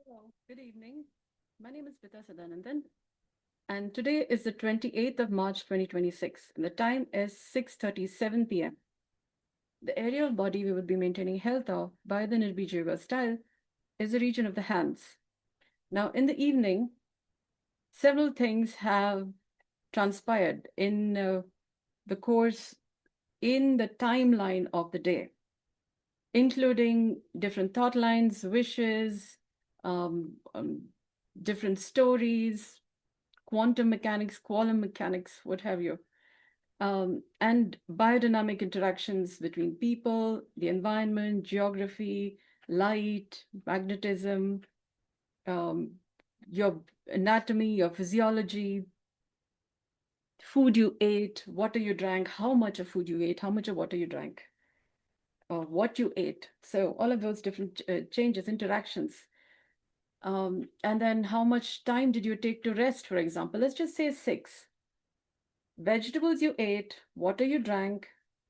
Hello, good evening. My name is Pita Sadanandan, and today is the 28th of March 2026, and the time is 6:37 p.m. The area of body we will be maintaining health of by the Nirbeeja Yoga style is the region of the hands. Now, in the evening, several things have transpired the course, in the timeline of the day, including different thought lines, wishes, um, um, different stories, quantum mechanics, quantum mechanics, what have you, and biodynamic interactions between people, the environment, geography, light, magnetism, um, your anatomy, your physiology, food you ate, water you drank, how much of food you ate, how much of water you drank, or what you ate. So all of those different changes, interactions. And then how much time did you take to rest, for example? Let's just say 6. Vegetables you ate, water you drank,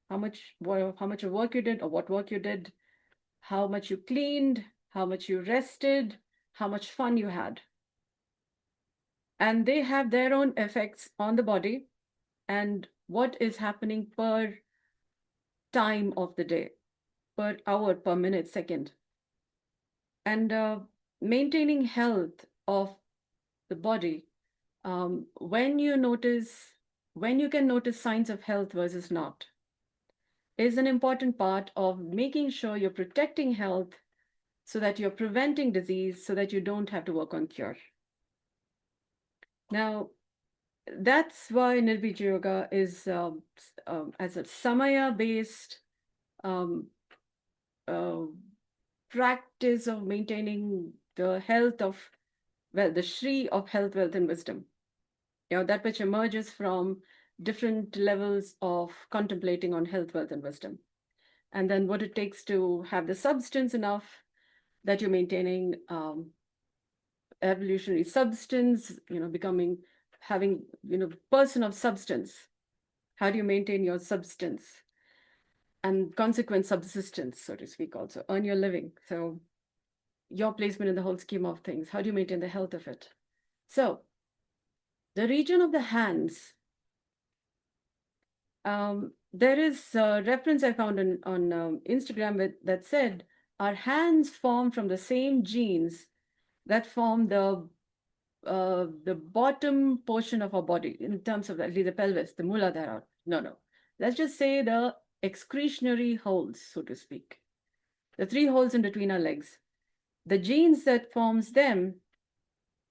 how much of work you did or what work you did, how much you cleaned, how much you rested, how much fun you had. And they have their own effects on the body and what is happening per time of the day, per hour, per minute, second. And maintaining health of the body, when when you can notice signs of health versus not, is an important part of making sure you're protecting health so that you're preventing disease so that you don't have to work on cure. Now, that's why Nirbeeja Yoga is as a Samaya based um, uh, practice of maintaining the health of, well, the Shri of health, wealth, and wisdom. That which emerges from different levels of contemplating on health, wealth, and wisdom. And then what it takes to have the substance enough that you're maintaining, evolutionary substance, becoming, having, person of substance. How do you maintain your substance and consequent subsistence, so to speak, also earn your living? So your placement in the whole scheme of things, how do you maintain the health of it? So the region of the hands, there is a reference I found on Instagram that said our hands form from the same genes that form the bottom portion of our body in terms of at least the pelvis, the Muladhara. No, no. Let's just say the excretionary holes, so to speak, the 3 holes in between our legs. The genes that forms them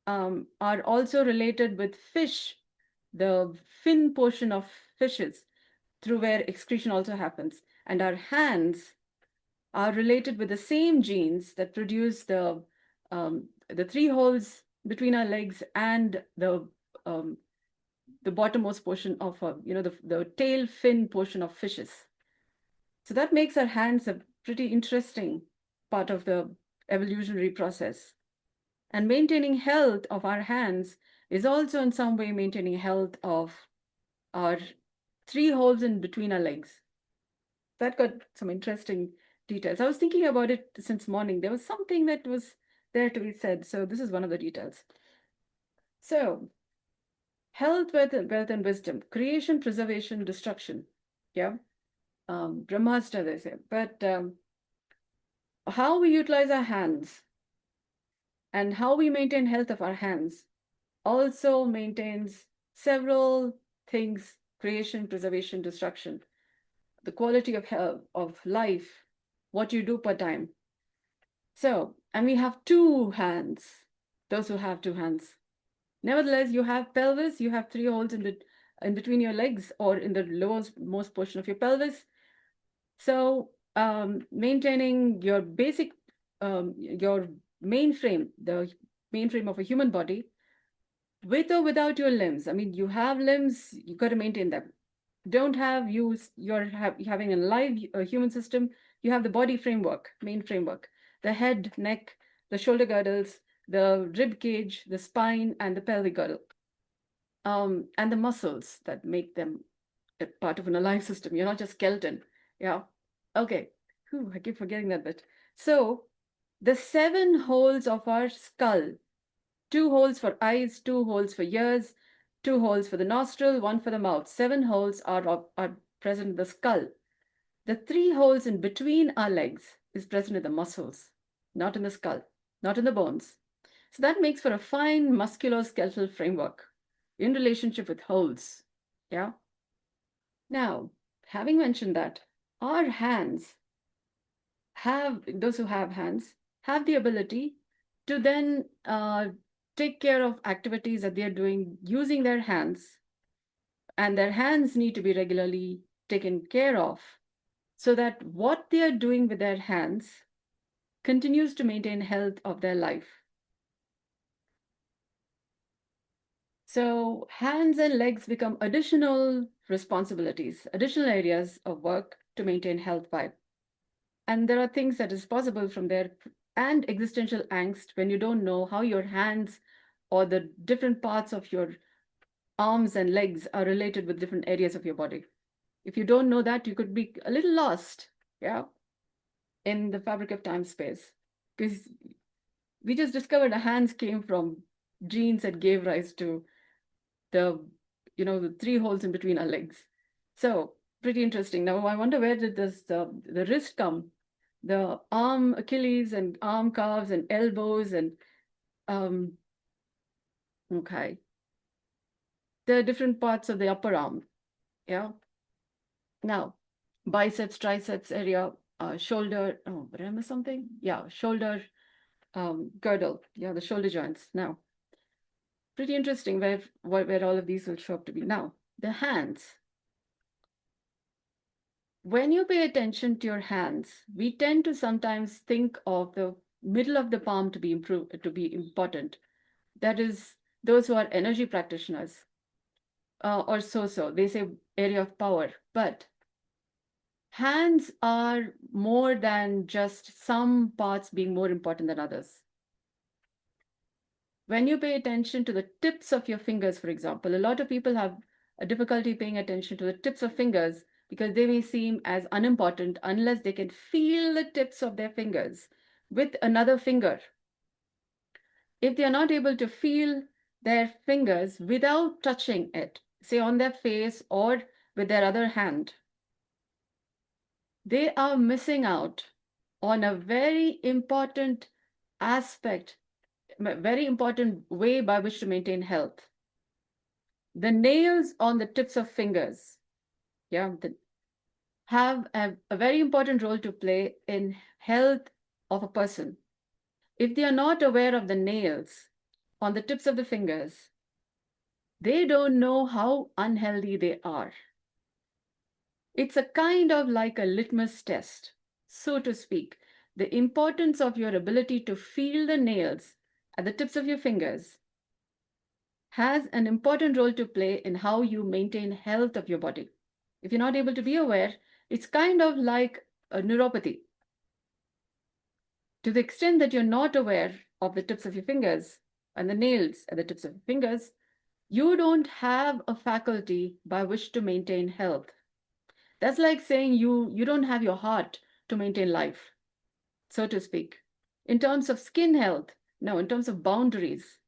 are also related with fish, the fin portion of fishes, through where excretion also happens. And our hands are related with the same genes that produce the 3 holes between our legs and um, the bottommost portion of the tail fin portion of fishes. So that makes our hands a pretty interesting part of the evolutionary process. And maintaining health of our hands is also in some way maintaining health of our 3 holes in between our legs. That got some interesting details. I was thinking about it since morning. There was something that was there to be said. So this is one of the details. So health, wealth and wisdom, creation, preservation, destruction. Yeah. Brahmastra, they say. But how we utilize our hands and how we maintain health of our hands also maintains several things: creation, preservation, destruction, the quality of health, of life, what you do per time. So, and we have 2 hands, those who have 2 hands. Nevertheless, you have pelvis, you have 3 holes in between your legs or in the lowest most portion of your pelvis. So, maintaining your basic, your mainframe, the mainframe of a human body, with or without your limbs. I mean, you have limbs, you got to maintain them. Don't have having a live human system. You have the body framework, main framework, the head, neck, the shoulder girdles, the rib cage, the spine, and the pelvic girdle, and the muscles that make them a part of an alive system. You're not just skeleton. Yeah. Okay. Whew, I keep forgetting that bit. So The 7 holes of our skull, 2 holes for eyes, 2 holes for ears, 2 holes for the nostril, one for the mouth. 7 holes are present in the skull. The 3 holes in between our legs is present in the muscles, not in the skull, not in the bones. So that makes for a fine musculoskeletal framework in relationship with holes. Yeah. Now, having mentioned that, our hands those who have hands have the ability to then take care of activities that they are doing using their hands, and their hands need to be regularly taken care of so that what they are doing with their hands continues to maintain health of their life. So hands and legs become additional responsibilities, additional areas of work to maintain health vibe. And there are things that is possible from there, and existential angst when you don't know how your hands or the different parts of your arms and legs are related with different areas of your body. If you don't know that, you could be a little lost, yeah, in the fabric of time space. Because we just discovered our hands came from genes that gave rise to the, the 3 holes in between our legs. So pretty interesting. Now I wonder, where did this the wrist come? The arm, Achilles, and arm calves and elbows, and um okay, the different parts of the upper arm. Yeah. Now, biceps, triceps area, shoulder. Oh, did I miss something? Yeah, shoulder, girdle. Yeah, the shoulder joints. Now, pretty interesting where all of these will show up to be. Now, the hands. When you pay attention to your hands, we tend to sometimes think of the middle of the palm to be important. That is, those who are energy practitioners, or so. They say area of power. But hands are more than just some parts being more important than others. When you pay attention to the tips of your fingers, for example, a lot of people have a difficulty paying attention to the tips of fingers because they may seem as unimportant unless they can feel the tips of their fingers with another finger. If they are not able to feel their fingers without touching it, say on their face or with their other hand, they are missing out on a very important aspect, very important way by which to maintain health. The nails on the tips of fingers, yeah, have a very important role to play in health of a person. If they are not aware of the nails on the tips of the fingers, they don't know how unhealthy they are. It's a kind of like a litmus test, so to speak. The importance of your ability to feel the nails at the tips of your fingers has an important role to play in how you maintain health of your body. If you're not able to be aware, it's kind of like a neuropathy. To the extent that you're not aware of the tips of your fingers and the nails at the tips of your fingers, you don't have a faculty by which to maintain health. That's like saying you don't have your heart to maintain life, so to speak. In terms of skin health, no, in terms of boundaries,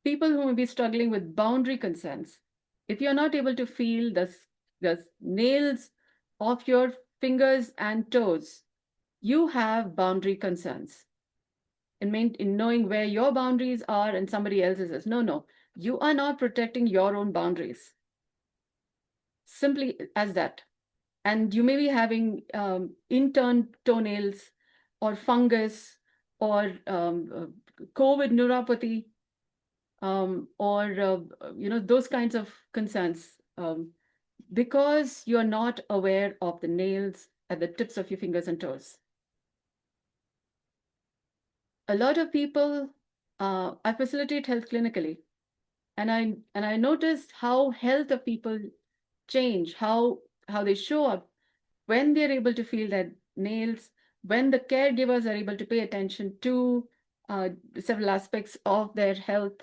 people who may be struggling with boundary concerns, if you're not able to feel the nails of your fingers and toes, you have boundary concerns. In knowing where your boundaries are and somebody else's is. No, you are not protecting your own boundaries. Simply as that. And you may be having intern toenails or fungus or COVID neuropathy, or those kinds of concerns, because you're not aware of the nails at the tips of your fingers and toes. A lot of people, I facilitate health clinically, and I noticed how health of people change, how they show up when they're able to feel their nails, when the caregivers are able to pay attention to several aspects of their health,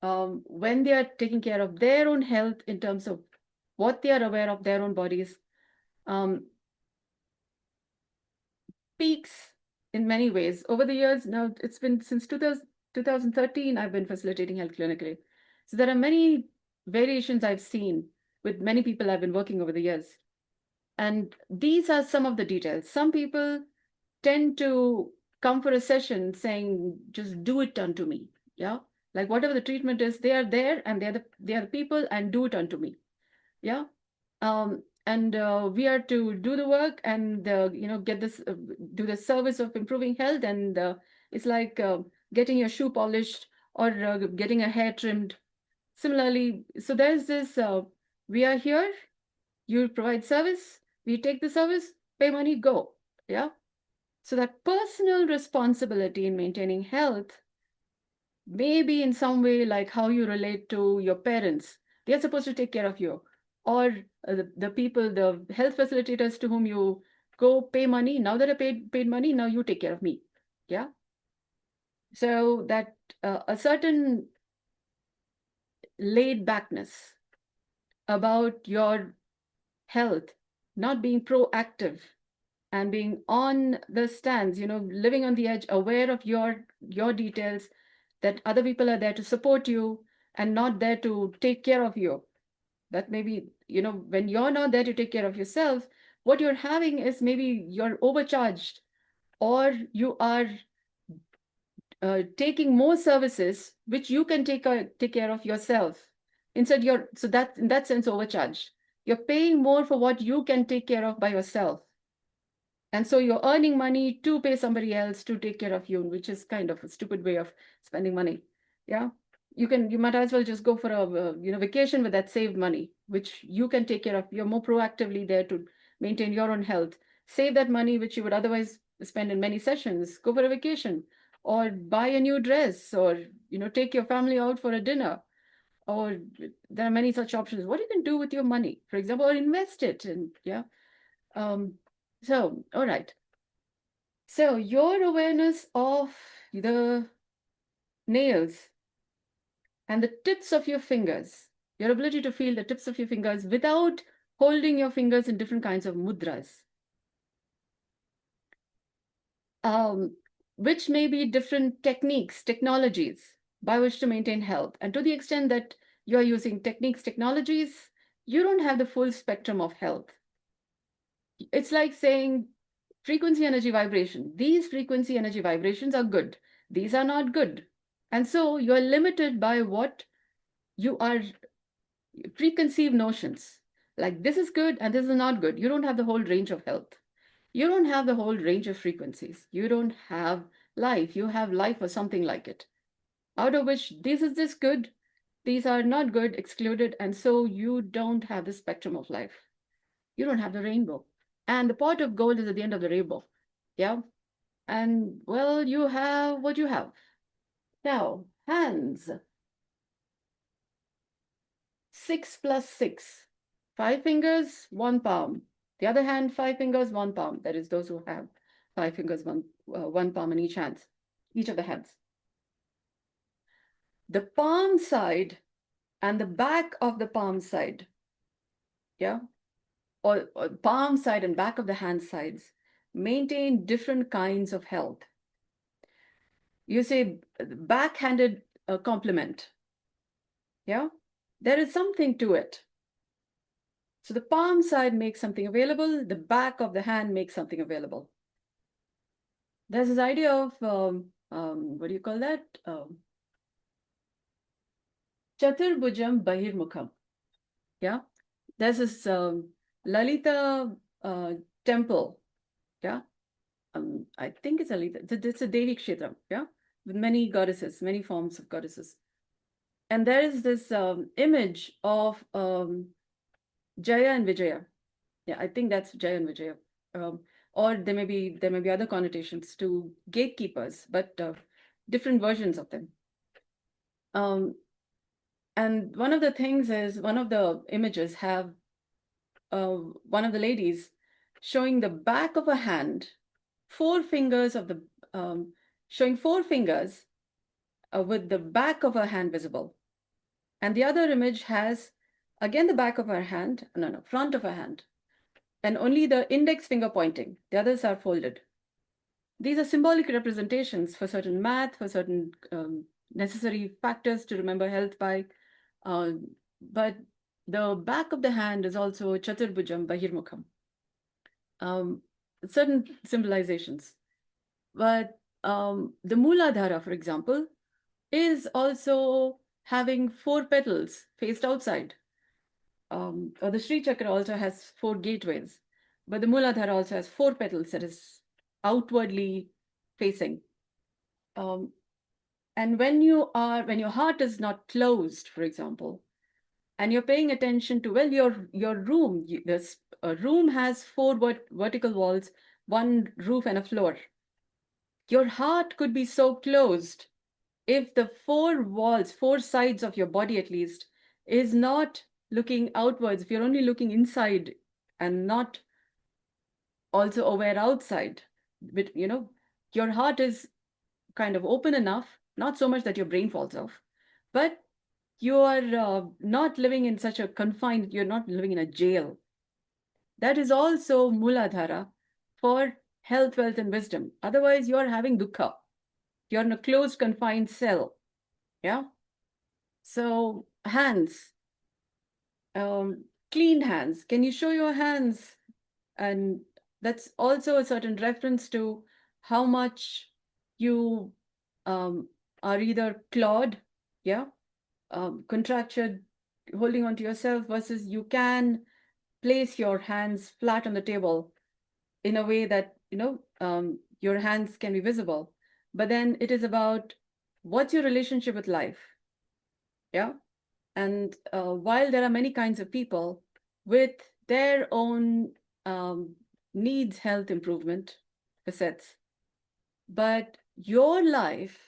when they are taking care of their own health in terms of what they are aware of their own bodies. um, Peaks in many ways. Over the years, now it's been since 2013, I've been facilitating health clinically. So there are many variations I've seen with many people I've been working over the years. And these are some of the details. Some people tend to come for a session saying, just do it unto me. Yeah. Like whatever the treatment is, they are there and they are the people and do it unto me. Yeah. And we are to do the work and get this do the service of improving health, and it's like getting your shoe polished or getting a hair trimmed. Similarly, so there's this we are here, you provide service, we take the service, pay money, go. Yeah. So that personal responsibility in maintaining health may be in some way like how you relate to your parents. They are supposed to take care of you, or the people, the health facilitators to whom you go pay money. Now that I paid money, now you take care of me. Yeah. So that a certain laid backness about your health, not being proactive and being on the stands, living on the edge, aware of your details, that other people are there to support you and not there to take care of you. That maybe, when you're not there to take care of yourself, what you're having is maybe you're overcharged, or you are taking more services which you can take care of yourself. Instead, so that in that sense overcharged. You're paying more for what you can take care of by yourself. And so you're earning money to pay somebody else to take care of you, which is kind of a stupid way of spending money. Yeah. You might as well just go for a vacation with that saved money, which you can take care of. You're more proactively there to maintain your own health. Save that money, which you would otherwise spend in many sessions. Go for a vacation, or buy a new dress, or take your family out for a dinner. Or there are many such options. What you can do with your money, for example, or invest it. And yeah. Um, so, all right. So your awareness of the nails and the tips of your fingers, your ability to feel the tips of your fingers without holding your fingers in different kinds of mudras, um, which may be different techniques, technologies by which to maintain health. And to the extent that you're using techniques, technologies, you don't have the full spectrum of health. It's like saying frequency, energy, vibration. These frequency, energy, vibrations are good. These are not good. And so you're limited by what you are, preconceived notions. Like this is good and this is not good. You don't have the whole range of health. You don't have the whole range of frequencies. You don't have life. You have life or something like it. Out of which this is this good, these are not good, excluded. And so you don't have the spectrum of life. You don't have the rainbow. And the pot of gold is at the end of the rainbow. Yeah. And well, you have what you have. Now, hands. 6 plus 6. 5 fingers, 1 palm. The other hand, 5 fingers, 1 palm. That is those who have 5 fingers, 1 palm in each hand, each of the hands. The palm side and the back of the palm side, yeah, or palm side and back of the hand sides maintain different kinds of health. You say backhanded compliment, yeah, there is something to it. So the palm side makes something available, the back of the hand makes something available. There's this idea of, what do you call that? Chaturbhujam Bahirmukham. Yeah. There's this Lalita temple. Yeah. I think it's a Lalita. It's a Devi Kshetra. Yeah. With many goddesses, many forms of goddesses. And there is this image of Jaya and Vijaya. Yeah, I think that's Jaya and Vijaya. Or there may be other connotations to gatekeepers, but different versions of them. And one of the things is, one of the images have one of the ladies showing the back of a hand, 4 fingers of the showing 4 fingers with the back of her hand visible. And the other image has again the back of her hand, no, front of her hand, and only the index finger pointing. The others are folded. These are symbolic representations for certain math, for certain necessary factors to remember health by. Uh, but the back of the hand is also Chaturbhujam Bahirmukham, um, certain symbolizations. But the Mooladhara, for example, is also having four petals faced outside. Or the Sri Chakra also has four gateways, but the Mooladhara also has four petals that is outwardly facing. Um, and when your heart is not closed, for example, and you're paying attention to, well, your room, this room has four vertical walls, one roof and a floor. Your heart could be so closed if the four walls, four sides of your body at least, is not looking outwards, if you're only looking inside and not also aware outside, but your heart is kind of open enough, not so much that your brain falls off, but you are not living in such a confined, you're not living in a jail. That is also Muladhara for health, wealth, and wisdom. Otherwise, you're having dukkha. You're in a closed, confined cell. Yeah. So, hands, clean hands. Can you show your hands? And that's also a certain reference to how much you um, are either clawed, yeah, contractured, holding on to yourself, versus you can place your hands flat on the table in a way that your hands can be visible. But then it is about what's your relationship with life, yeah. And while there are many kinds of people with their own um, needs health improvement facets, but your life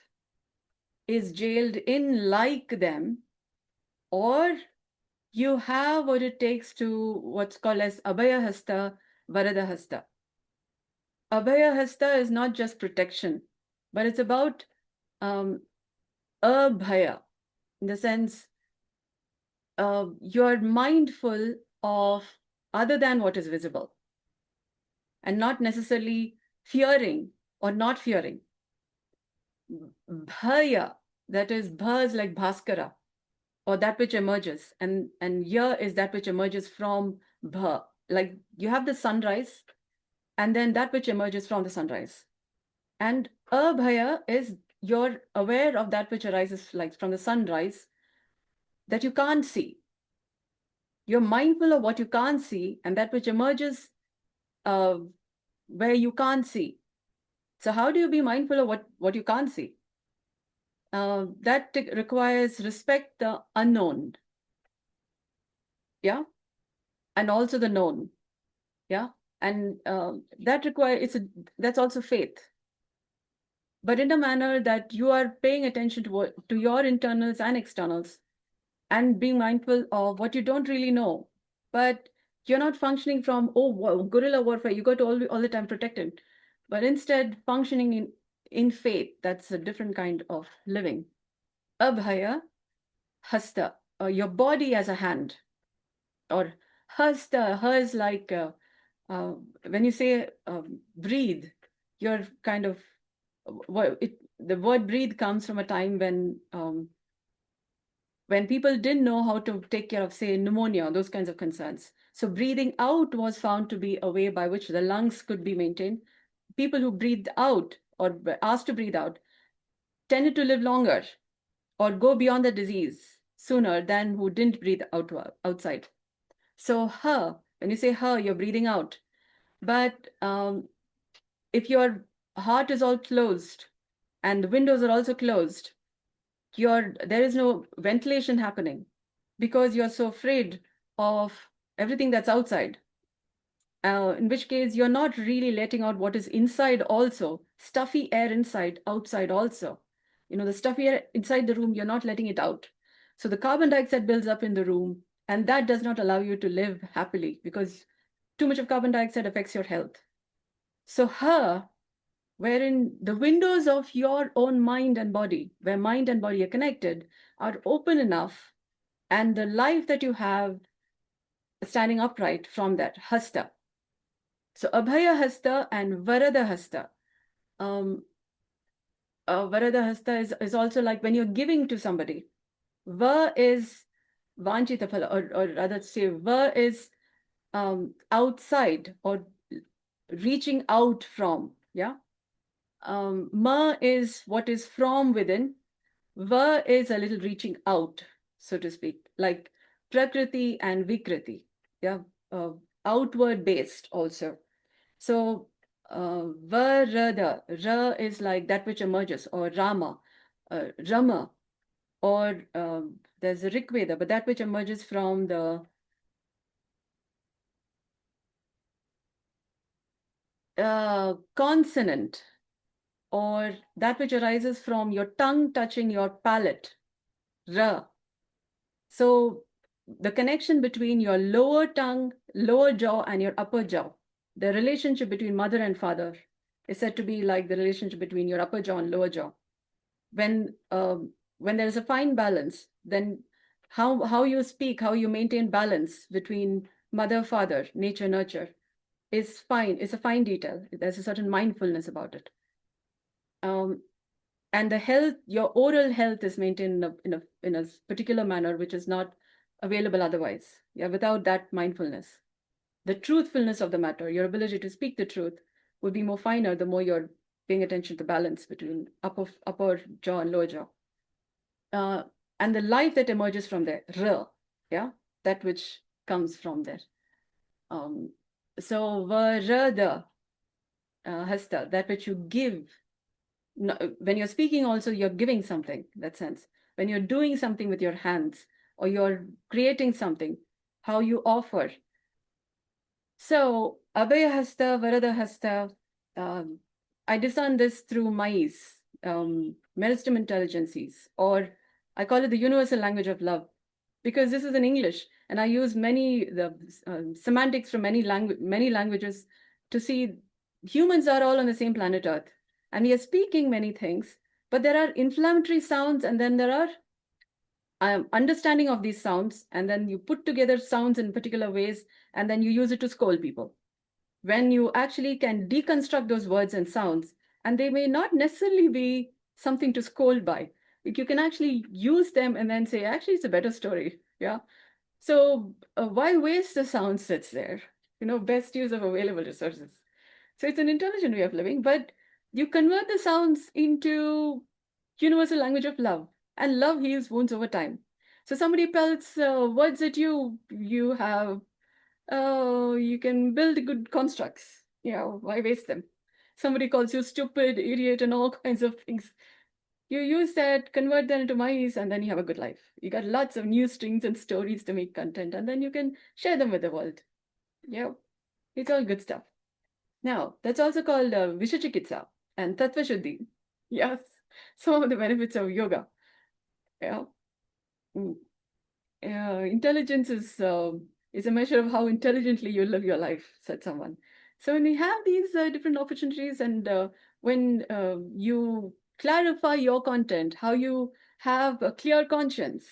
is jailed in like them, or you have what it takes to what's called as Abhaya Hasta, Varada Hasta. Abhaya Hasta is not just protection, but it's about um, abhaya, in the sense you're mindful of other than what is visible and not necessarily fearing or not fearing. Bhaya, that is, bha is like bhaskara, or that which emerges, and ya is that which emerges from bha. Like you have the sunrise, and then that which emerges from the sunrise. And abhaya is you're aware of that which arises like from the sunrise that you can't see. You're mindful of what you can't see and that which emerges uh, where you can't see. So how do you be mindful of what you can't see? That requires respect the unknown, yeah, and also the known, yeah, and that requires that's also faith, but in a manner that you are paying attention to your internals and externals, and being mindful of what you don't really know, but you're not functioning from guerrilla warfare. You got to all the time protected, but instead functioning in faith. That's a different kind of living. Abhaya hasta, your body as a hand, or hasta. Ha is like uh, when you say breathe, you're kind of the word breathe comes from a time when people didn't know how to take care of, say, pneumonia, those kinds of concerns. So breathing out was found to be a way by which the lungs could be maintained. People who breathed out or were asked to breathe out tended to live longer or go beyond the disease sooner than who didn't breathe outside. So her, when you say her, you're breathing out. But if your heart is all closed and the windows are also closed, there is no ventilation happening because you're so afraid of everything that's outside. In which case, you're not really letting out what is inside also, stuffy air inside, outside also. The stuffy air inside the room, you're not letting it out. So the carbon dioxide builds up in the room, and that does not allow you to live happily because too much of carbon dioxide affects your health. So her, wherein the windows of your own mind and body, where mind and body are connected, are open enough, and the life that you have standing upright from that hasta. So Abhaya Hasta and Varada Hasta Um, Varada Hasta is also like when you're giving to somebody. Va is Vanchita Phala, or rather say Va is outside or reaching out from. Yeah. Ma is what is from within. Va is a little reaching out, so to speak, like Prakriti and Vikriti. Yeah. Uh, Outward based also. So, Varada, Ra is like that which emerges, or Rama, Rama, or there's a Rig Veda, but that which emerges from the consonant, or that which arises from your tongue touching your palate, Ra. So, the connection between your lower tongue, lower jaw, and your upper jaw, the relationship between mother and father is said to be like the relationship between your upper jaw and lower jaw. When there is a fine balance, then how you speak, how you maintain balance between mother, father, nature, nurture is fine. It's a fine detail. There's a certain mindfulness about it. Um, and the health, your oral health is maintained in a particular manner, which is not available otherwise. Yeah, without that mindfulness, the truthfulness of the matter, your ability to speak the truth, would be more finer the more you're paying attention to balance between upper jaw and lower jaw. uh, and the life that emerges from there, yeah, that which comes from there. Um, so Varada Hasta, that which you give. No, when you're speaking, also you're giving something. In that sense, when you're doing something with your hands or you're creating something, how you offer. So Abhaya Hasta, Varada Hasta. Um, I discern this through MICE, Meristem Intelligencies, or I call it the universal language of love, because this is in English, and I use the semantics from many languages to see humans are all on the same planet Earth, and we are speaking many things, but there are inflammatory sounds, and then there are understanding of these sounds, and then you put together sounds in particular ways, and then you use it to scold people. When you actually can deconstruct those words and sounds, and they may not necessarily be something to scold by, you can actually use them and then say, actually, it's a better story. Yeah. So why waste the sounds that's there? Best use of available resources. So it's an intelligent way of living, but you convert the sounds into universal language of love, and love heals wounds over time. So somebody pelts words at you, you can build good constructs. Why waste them? Somebody calls you stupid, idiot, and all kinds of things. You use that, convert that into mice, and then you have a good life. You got lots of new strings and stories to make content, and then you can share them with the world. Yeah, it's all good stuff. Now, that's also called Vishachikitsa and Tattva Shuddhi. Yes, some of the benefits of yoga. Yeah. Mm. Intelligence is a measure of how intelligently you live your life, said someone. So when we have these different opportunities, and when you clarify your content, how you have a clear conscience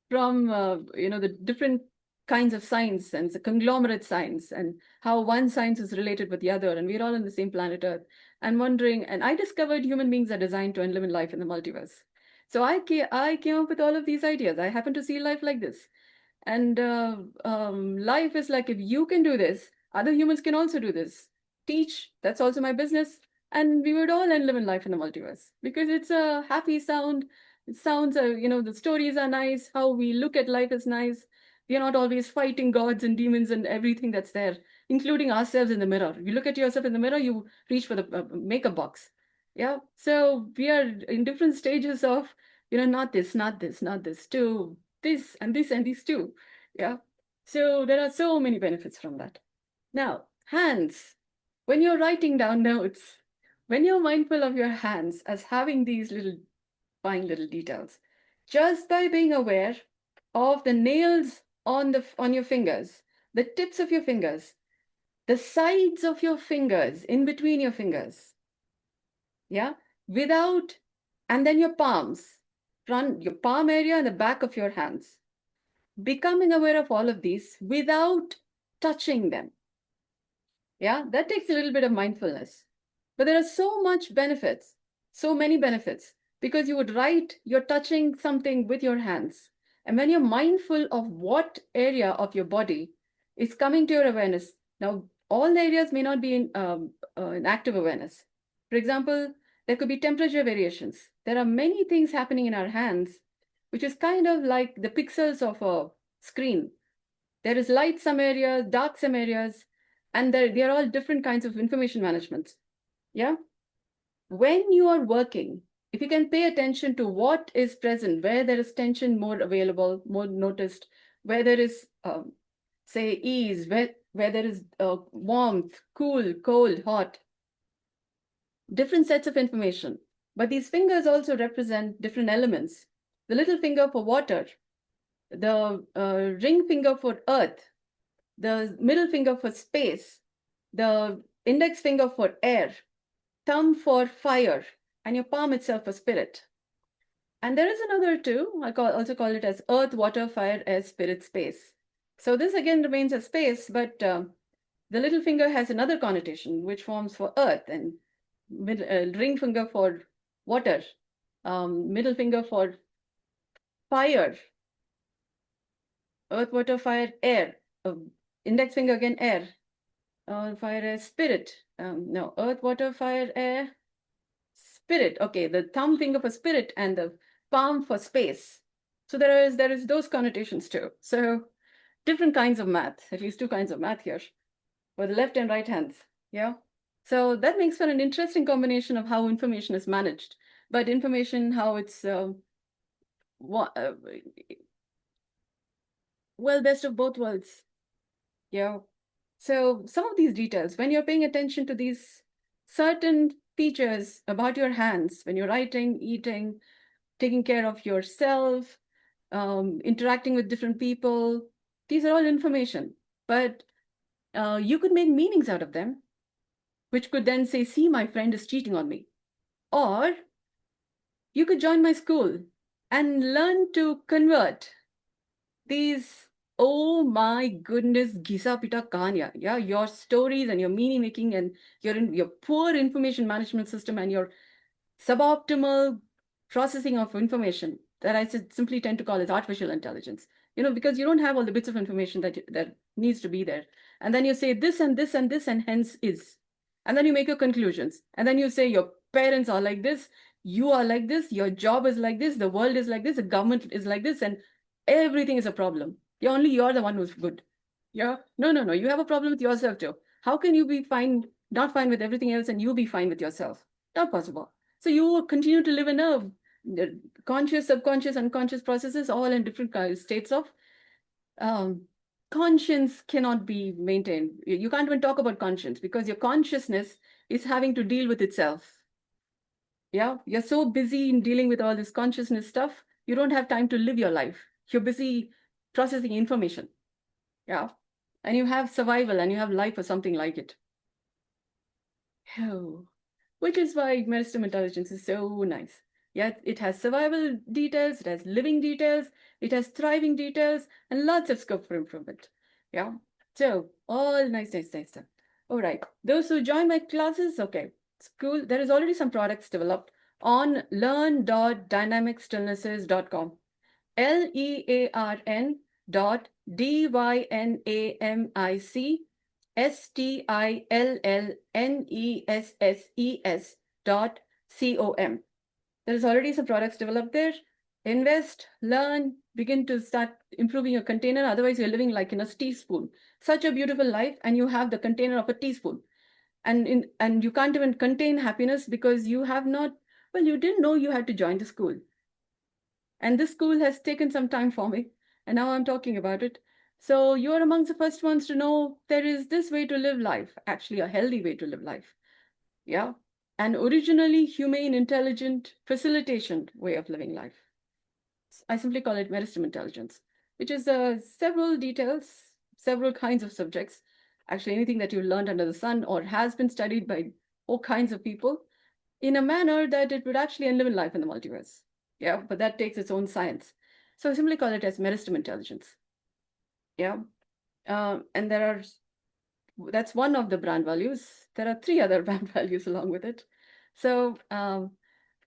from the different kinds of science and the conglomerate science, and how one science is related with the other, and we're all on the same planet Earth, and wondering. And I discovered human beings are designed to live in life in the multiverse. So I came up with all of these ideas. I happen to see life like this. And life is like, if you can do this, other humans can also do this. Teach, that's also my business. And we would all end live in life in the multiverse, because it's a happy sound. It sounds, the stories are nice. How we look at life is nice. We are not always fighting gods and demons and everything that's there, including ourselves in the mirror. You look at yourself in the mirror, you reach for the makeup box. Yeah. So we are in different stages of, not this, not this, not this, to this and this and these too. Yeah. So there are so many benefits from that. Now, hands. When you're writing down notes, when you're mindful of your hands as having these little fine little details, just by being aware of the nails on your fingers, the tips of your fingers, the sides of your fingers, in between your fingers, yeah, without, and then your palms, front, your palm area and the back of your hands, becoming aware of all of these without touching them. Yeah, that takes a little bit of mindfulness. But there are so much benefits, so many benefits, because you would write, you're touching something with your hands. And when you're mindful of what area of your body is coming to your awareness, now all the areas may not be in active awareness. For example, there could be temperature variations. There are many things happening in our hands, which is kind of like the pixels of a screen. There is light some areas, dark some areas, and they are all different kinds of information management. Yeah. When you are working, if you can pay attention to what is present, where there is tension more available, more noticed, where there is, say, ease, where there is warmth, cool, cold, hot, different sets of information. But these fingers also represent different elements. The little finger for water, the ring finger for earth, the middle finger for space, the index finger for air, thumb for fire, and your palm itself for spirit. And there is another too. Also call it as earth, water, fire, air, spirit, space. So this again remains a space, but the little finger has another connotation, which forms for earth, and ring finger for water, middle finger for fire, earth, water, fire, air, index finger again, air, fire, air, spirit. No, earth, water, fire, air, spirit. Okay, the thumb finger for spirit and the palm for space. So there is those connotations too. So different kinds of math, at least two kinds of math here for the left and right hands. Yeah. So that makes for an interesting combination of how information is managed. But information, how it's well, best of both worlds. Yeah. So some of these details, when you're paying attention to these certain features about your hands, when you're writing, eating, taking care of yourself, interacting with different people, these are all information. But you could make meanings out of them, which could then say, see, my friend is cheating on me. Or you could join my school and learn to convert these, oh my goodness, gisa pita kanya, yeah, your stories and your meaning making and your poor information management system and your suboptimal processing of information that I simply tend to call as artificial intelligence. Because you don't have all the bits of information that needs to be there, and then you say this and this and this and hence is, and then you make your conclusions, and then you say your parents are like this, you are like this, your job is like this, the world is like this, the government is like this, and everything is a problem. You're the one who's good. Yeah, no, no, no. You have a problem with yourself too. How can you be fine, not fine with everything else, and you be fine with yourself? Not possible. So you continue to live in a conscious, subconscious, unconscious processes, all in different states of um, conscience cannot be maintained. You can't even talk about conscience because your consciousness is having to deal with itself. Yeah, you're so busy in dealing with all this consciousness stuff, you don't have time to live your life. You're busy processing information. Yeah, and you have survival and you have life or something like it. Oh, which is why Meristem intelligence is so nice. Yeah, it has survival details, it has living details, it has thriving details, and lots of scope for improvement. Yeah, so all nice, nice, nice stuff. All right, those who join my classes, okay, school, there is already some products developed on learn.dynamicstillnesses.com. LEARN dot DYNAMICSTILLNESSES.com. There's already some products developed there. Invest, learn, begin to start improving your container. Otherwise, you're living like in a teaspoon. Such a beautiful life, and you have the container of a teaspoon. And you can't even contain happiness because you have not, well, you didn't know you had to join the school. And this school has taken some time for me, and now I'm talking about it. So you're amongst the first ones to know there is this way to live life, actually a healthy way to live life. Yeah. An originally humane, intelligent facilitation way of living life. I simply call it meristem intelligence, which is several details, several kinds of subjects. Actually, anything that you learned under the sun or has been studied by all kinds of people in a manner that it would actually live in life in the multiverse. Yeah, but that takes its own science. So I simply call it as meristem intelligence. Yeah. And there are That's one of the brand values. There are three other brand values along with it. So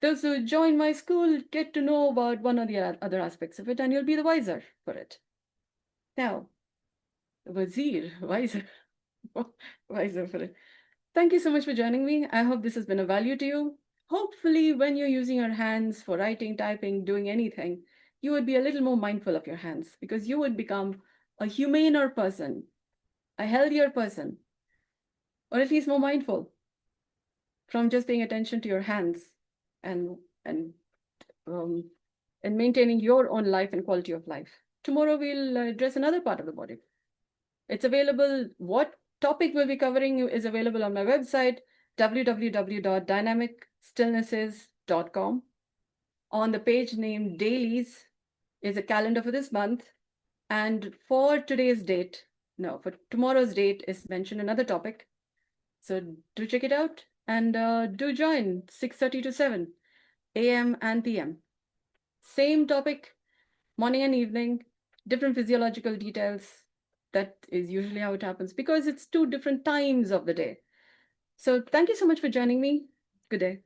those who join my school get to know about one or the other aspects of it, and you'll be the wiser for it. Now, Wazir, wiser, wiser for it. Thank you so much for joining me. I hope this has been of value to you. Hopefully, when you're using your hands for writing, typing, doing anything, you would be a little more mindful of your hands because you would become a humaner person, a healthier person, or at least more mindful from just paying attention to your hands and and um, and maintaining your own life and quality of life. Tomorrow we'll address another part of the body. It's available. What topic we'll be covering is available on my website www.dynamicstillnesses.com. On the page named Dailies is a calendar for this month, and for today's date, no, for tomorrow's date is mentioned another topic. So do check it out and do join 6:30 to 7 a.m. and p.m. Same topic, morning and evening, different physiological details. That is usually how it happens because it's two different times of the day. So thank you so much for joining me. Good day.